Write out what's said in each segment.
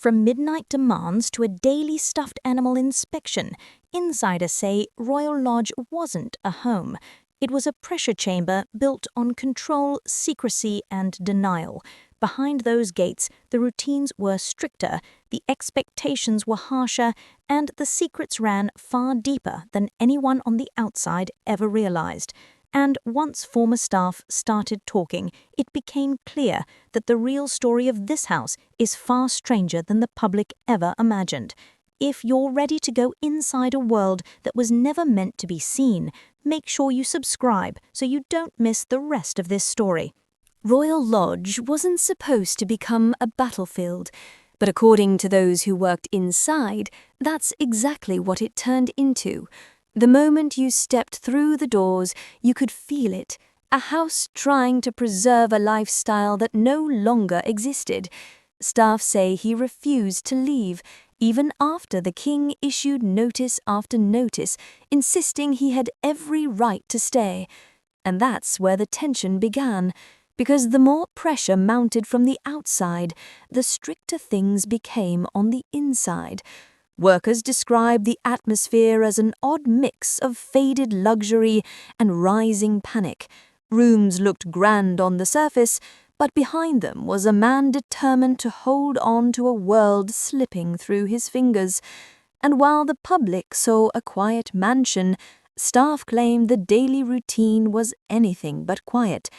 From midnight demands to a daily stuffed animal inspection, insiders say Royal Lodge wasn't a home. It was a pressure chamber built on control, secrecy, and denial. Behind those gates, the routines were stricter, the expectations were harsher, and the secrets ran far deeper than anyone on the outside ever realized. And once former staff started talking, it became clear that the real story of this house is far stranger than the public ever imagined. If you're ready to go inside a world that was never meant to be seen, make sure you subscribe so you don't miss the rest of this story. Royal Lodge wasn't supposed to become a battlefield, but according to those who worked inside, that's exactly what it turned into. The moment you stepped through the doors, you could feel it. A house trying to preserve a lifestyle that no longer existed. Staff say he refused to leave, even after the king issued notice after notice, insisting he had every right to stay. And that's where the tension began, because the more pressure mounted from the outside, the stricter things became on the inside. Workers describe the atmosphere as an odd mix of faded luxury and rising panic. Rooms looked grand on the surface, but behind them was a man determined to hold on to a world slipping through his fingers. And while the public saw a quiet mansion, staff claimed the daily routine was anything but quiet.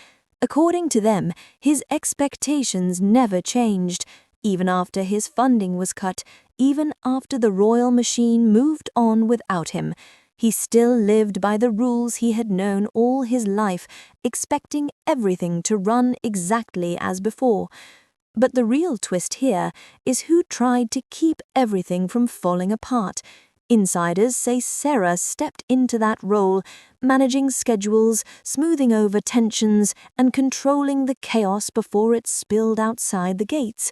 According to them, his expectations never changed. Even after his funding was cut, even after the royal machine moved on without him, he still lived by the rules he had known all his life, expecting everything to run exactly as before. But the real twist here is who tried to keep everything from falling apart. Insiders say Sarah stepped into that role, managing schedules, smoothing over tensions, and controlling the chaos before it spilled outside the gates.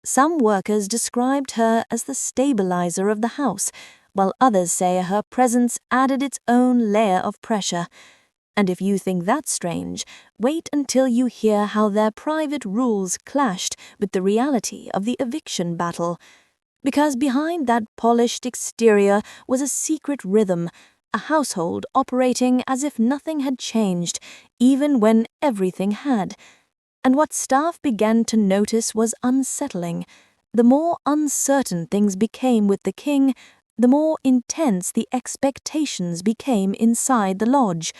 Some workers described her as the stabilizer of the house, while others say her presence added its own layer of pressure. And if you think that's strange, wait until you hear how their private rules clashed with the reality of the eviction battle. Because behind that polished exterior was a secret rhythm, a household operating as if nothing had changed, even when everything had. And what staff began to notice was unsettling. The more uncertain things became with the king, the more intense the expectations became inside the lodge.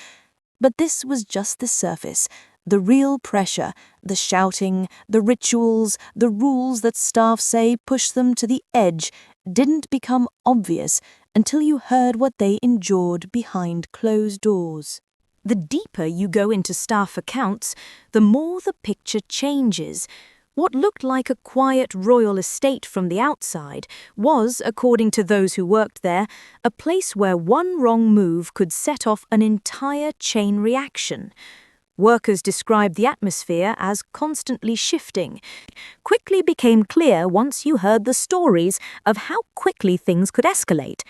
But this was just the surface. The real pressure, the shouting, the rituals, the rules that staff say push them to the edge, didn't become obvious until you heard what they endured behind closed doors. The deeper you go into staff accounts, the more the picture changes. What looked like a quiet royal estate from the outside was, according to those who worked there, a place where one wrong move could set off an entire chain reaction. Workers described the atmosphere as constantly shifting. Quickly became clear once you heard the stories of how quickly things could escalate.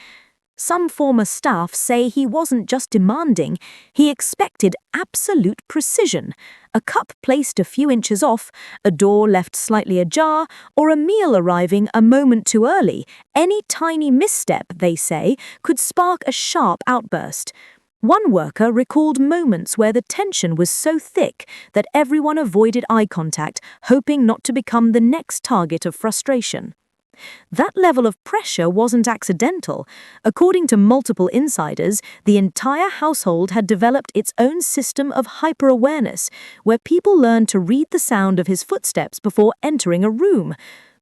Some former staff say he wasn't just demanding, he expected absolute precision. A cup placed a few inches off, a door left slightly ajar, or a meal arriving a moment too early. Any tiny misstep, they say, could spark a sharp outburst. One worker recalled moments where the tension was so thick that everyone avoided eye contact, hoping not to become the next target of frustration. That level of pressure wasn't accidental. According to multiple insiders, the entire household had developed its own system of hyper-awareness, where people learned to read the sound of his footsteps before entering a room.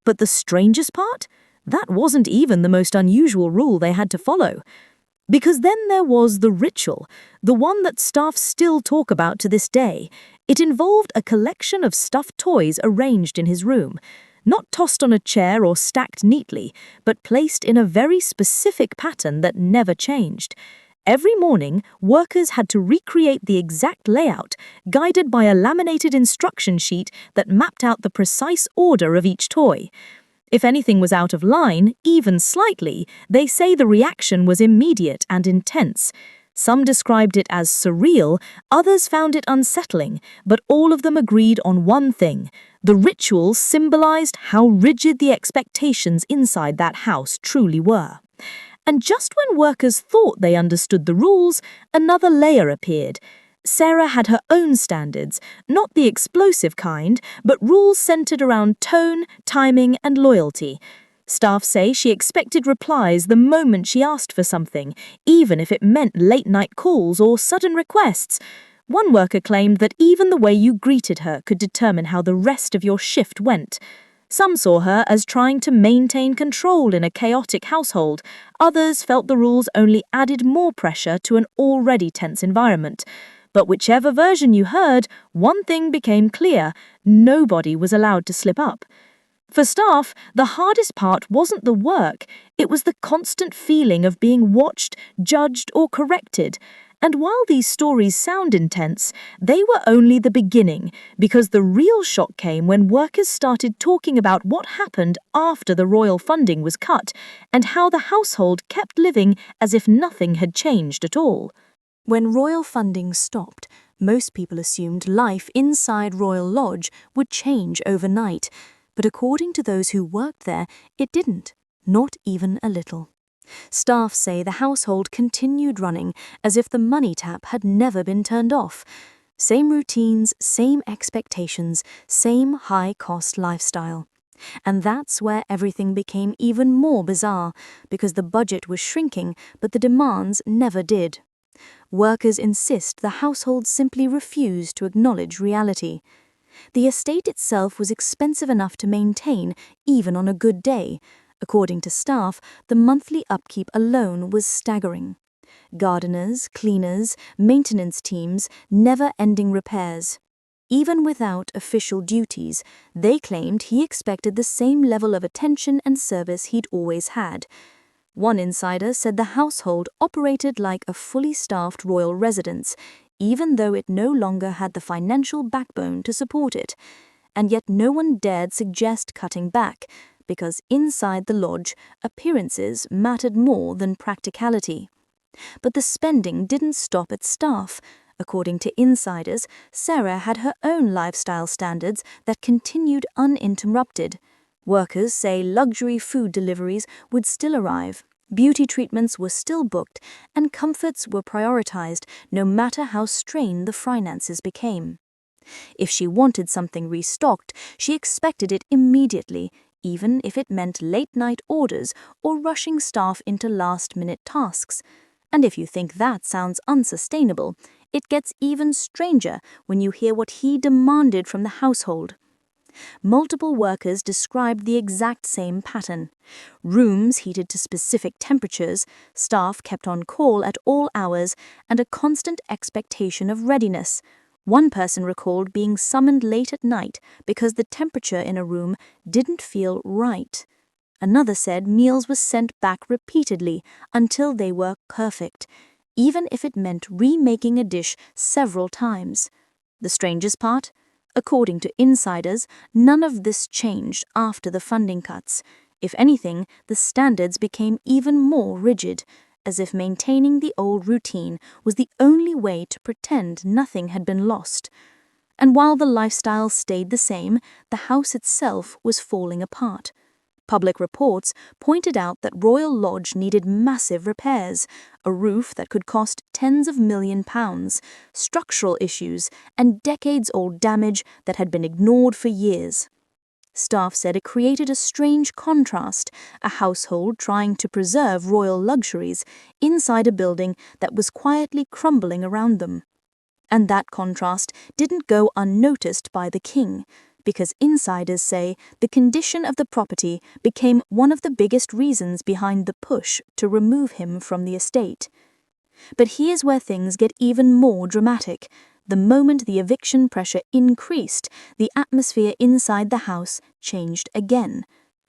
But the strangest part? That wasn't even the most unusual rule they had to follow. Because then there was the ritual, the one that staff still talk about to this day. It involved a collection of stuffed toys arranged in his room. Not tossed on a chair or stacked neatly, but placed in a very specific pattern that never changed. Every morning, workers had to recreate the exact layout, guided by a laminated instruction sheet that mapped out the precise order of each toy. If anything was out of line, even slightly, they say the reaction was immediate and intense. Some described it as surreal, others found it unsettling, but all of them agreed on one thing. The ritual symbolized how rigid the expectations inside that house truly were. And just when workers thought they understood the rules, another layer appeared. Sarah had her own standards, not the explosive kind, but rules centered around tone, timing, and loyalty. Staff say she expected replies the moment she asked for something, even if it meant late-night calls or sudden requests. One worker claimed that even the way you greeted her could determine how the rest of your shift went. Some saw her as trying to maintain control in a chaotic household. Others felt the rules only added more pressure to an already tense environment. But whichever version you heard, one thing became clear: nobody was allowed to slip up. For staff, the hardest part wasn't the work, it was the constant feeling of being watched, judged, or corrected. And while these stories sound intense, they were only the beginning, because the real shock came when workers started talking about what happened after the royal funding was cut, and how the household kept living as if nothing had changed at all. When royal funding stopped, most people assumed life inside Royal Lodge would change overnight, but according to those who worked there, it didn't, not even a little. Staff say the household continued running as if the money tap had never been turned off. Same routines, same expectations, same high-cost lifestyle. And that's where everything became even more bizarre, because the budget was shrinking, but the demands never did. Workers insist the household simply refused to acknowledge reality. The estate itself was expensive enough to maintain, even on a good day. According to staff, the monthly upkeep alone was staggering. Gardeners, cleaners, maintenance teams, never-ending repairs. Even without official duties, they claimed he expected the same level of attention and service he'd always had. One insider said the household operated like a fully staffed royal residence, even though it no longer had the financial backbone to support it. And yet no one dared suggest cutting back, because inside the lodge, appearances mattered more than practicality. But the spending didn't stop at staff. According to insiders, Sarah had her own lifestyle standards that continued uninterrupted. Workers say luxury food deliveries would still arrive, beauty treatments were still booked, and comforts were prioritized no matter how strained the finances became. If she wanted something restocked, she expected it immediately, even if it meant late-night orders or rushing staff into last-minute tasks. And if you think that sounds unsustainable, it gets even stranger when you hear what he demanded from the household. Multiple workers described the exact same pattern. Rooms heated to specific temperatures, staff kept on call at all hours, and a constant expectation of readiness. One person recalled being summoned late at night because the temperature in a room didn't feel right. Another said meals were sent back repeatedly until they were perfect, even if it meant remaking a dish several times. The strangest part? According to insiders, none of this changed after the funding cuts. If anything, the standards became even more rigid, as if maintaining the old routine was the only way to pretend nothing had been lost. And while the lifestyle stayed the same, the house itself was falling apart. Public reports pointed out that Royal Lodge needed massive repairs, a roof that could cost tens of £1,000,000, structural issues, and decades-old damage that had been ignored for years. Staff said it created a strange contrast, a household trying to preserve royal luxuries inside a building that was quietly crumbling around them. And that contrast didn't go unnoticed by the king, because insiders say the condition of the property became one of the biggest reasons behind the push to remove him from the estate. But here's where things get even more dramatic. The moment the eviction pressure increased, the atmosphere inside the house changed again.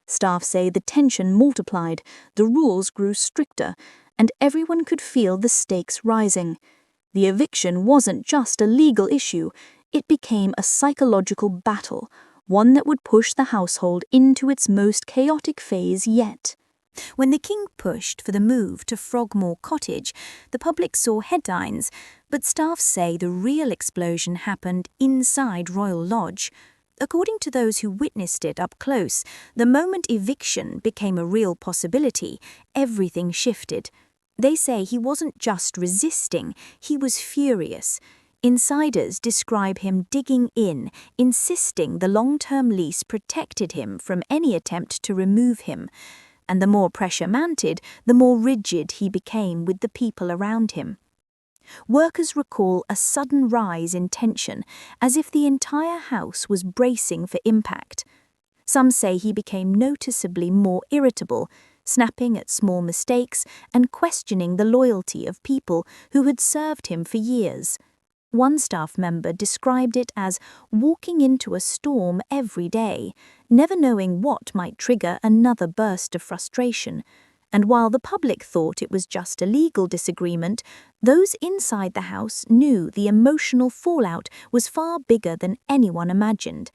Staff say the tension multiplied, the rules grew stricter, and everyone could feel the stakes rising. The eviction wasn't just a legal issue, it became a psychological battle, one that would push the household into its most chaotic phase yet. When the king pushed for the move to Frogmore Cottage, the public saw headlines, but staff say the real explosion happened inside Royal Lodge. According to those who witnessed it up close, the moment eviction became a real possibility, everything shifted. They say he wasn't just resisting, he was furious. Insiders describe him digging in, insisting the long-term lease protected him from any attempt to remove him. And the more pressure mounted, the more rigid he became with the people around him. Workers recall a sudden rise in tension, as if the entire house was bracing for impact. Some say he became noticeably more irritable, snapping at small mistakes and questioning the loyalty of people who had served him for years. One staff member described it as walking into a storm every day, never knowing what might trigger another burst of frustration. And while the public thought it was just a legal disagreement, those inside the house knew the emotional fallout was far bigger than anyone imagined.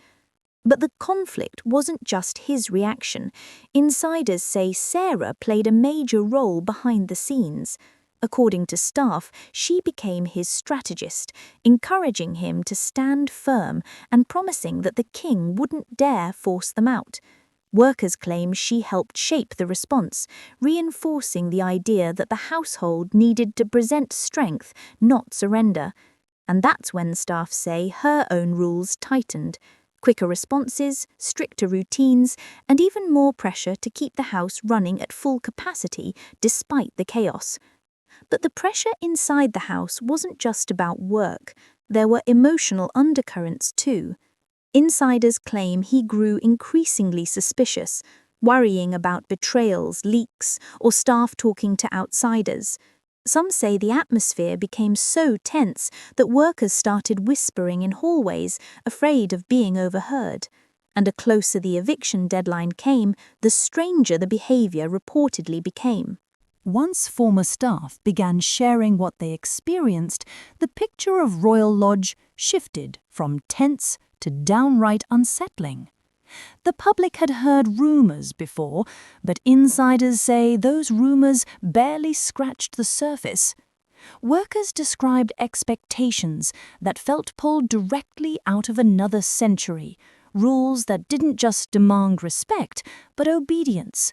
But the conflict wasn't just his reaction. Insiders say Sarah played a major role behind the scenes. According to staff, she became his strategist, encouraging him to stand firm and promising that the king wouldn't dare force them out. Workers claim she helped shape the response, reinforcing the idea that the household needed to present strength, not surrender. And that's when staff say her own rules tightened. Quicker responses, stricter routines, and even more pressure to keep the house running at full capacity despite the chaos. But the pressure inside the house wasn't just about work. There were emotional undercurrents too. Insiders claim he grew increasingly suspicious, worrying about betrayals, leaks, or staff talking to outsiders. Some say the atmosphere became so tense that workers started whispering in hallways, afraid of being overheard. And the closer the eviction deadline came, the stranger the behavior reportedly became. Once former staff began sharing what they experienced, the picture of Royal Lodge shifted from tense to downright unsettling. The public had heard rumours before, but insiders say those rumours barely scratched the surface. Workers described expectations that felt pulled directly out of another century, rules that didn't just demand respect, but obedience.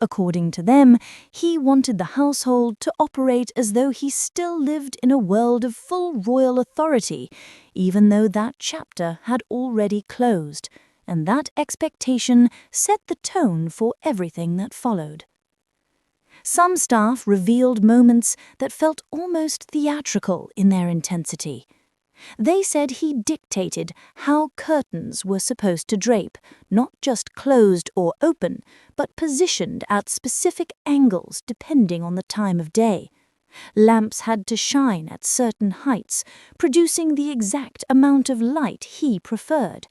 According to them, he wanted the household to operate as though he still lived in a world of full royal authority, even though that chapter had already closed, and that expectation set the tone for everything that followed. Some staff revealed moments that felt almost theatrical in their intensity. They said he dictated how curtains were supposed to drape, not just closed or open, but positioned at specific angles depending on the time of day. Lamps had to shine at certain heights, producing the exact amount of light he preferred.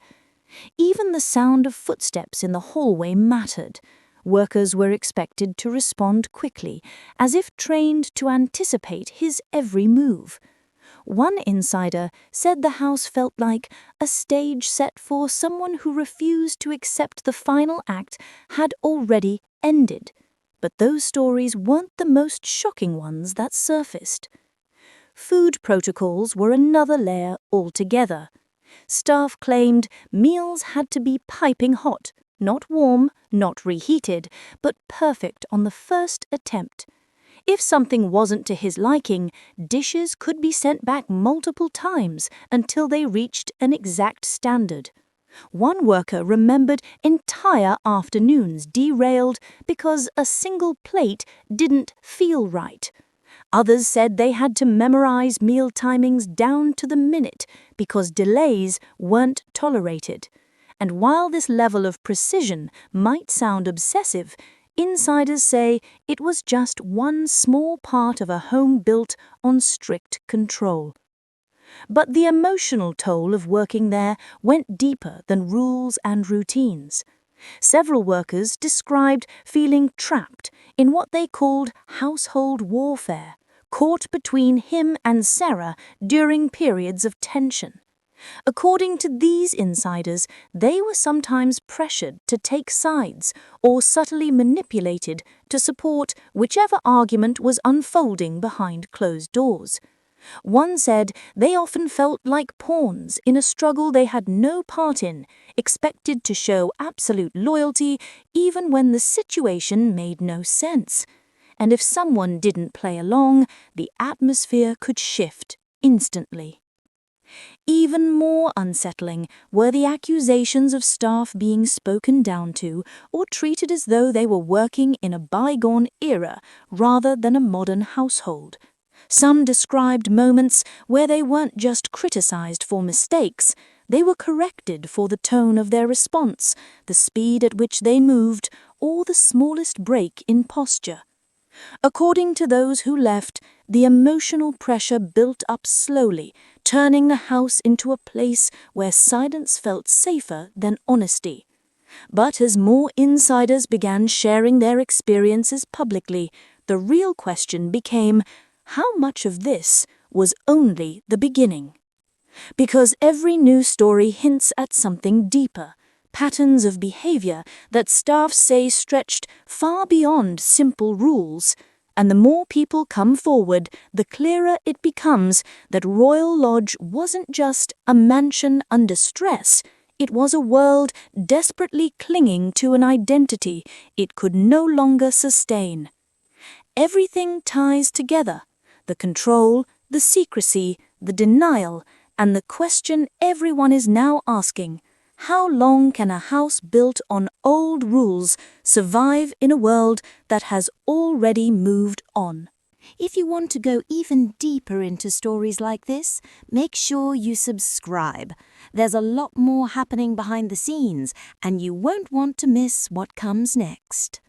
Even the sound of footsteps in the hallway mattered. Workers were expected to respond quickly, as if trained to anticipate his every move. One insider said the house felt like a stage set for someone who refused to accept the final act had already ended. But those stories weren't the most shocking ones that surfaced. Food protocols were another layer altogether. Staff claimed meals had to be piping hot, not warm, not reheated, but perfect on the first attempt. If something wasn't to his liking, dishes could be sent back multiple times until they reached an exact standard. One worker remembered entire afternoons derailed because a single plate didn't feel right. Others said they had to memorize meal timings down to the minute because delays weren't tolerated. And while this level of precision might sound obsessive, insiders say it was just one small part of a home built on strict control. But the emotional toll of working there went deeper than rules and routines. Several workers described feeling trapped in what they called household warfare, caught between him and Sarah during periods of tension. According to these insiders, they were sometimes pressured to take sides or subtly manipulated to support whichever argument was unfolding behind closed doors. One said they often felt like pawns in a struggle they had no part in, expected to show absolute loyalty even when the situation made no sense. And if someone didn't play along, the atmosphere could shift instantly. Even more unsettling were the accusations of staff being spoken down to or treated as though they were working in a bygone era rather than a modern household. Some described moments where they weren't just criticized for mistakes, they were corrected for the tone of their response, the speed at which they moved, or the smallest break in posture. According to those who left, the emotional pressure built up slowly, turning the house into a place where silence felt safer than honesty. But as more insiders began sharing their experiences publicly, the real question became, how much of this was only the beginning? Because every new story hints at something deeper, patterns of behavior that staff say stretched far beyond simple rules. And the more people come forward, the clearer it becomes that Royal Lodge wasn't just a mansion under stress, it was a world desperately clinging to an identity it could no longer sustain. Everything ties together: the control, the secrecy, the denial, and the question everyone is now asking: how long can a house built on old rules survive in a world that has already moved on? If you want to go even deeper into stories like this, make sure you subscribe. There's a lot more happening behind the scenes, and you won't want to miss what comes next.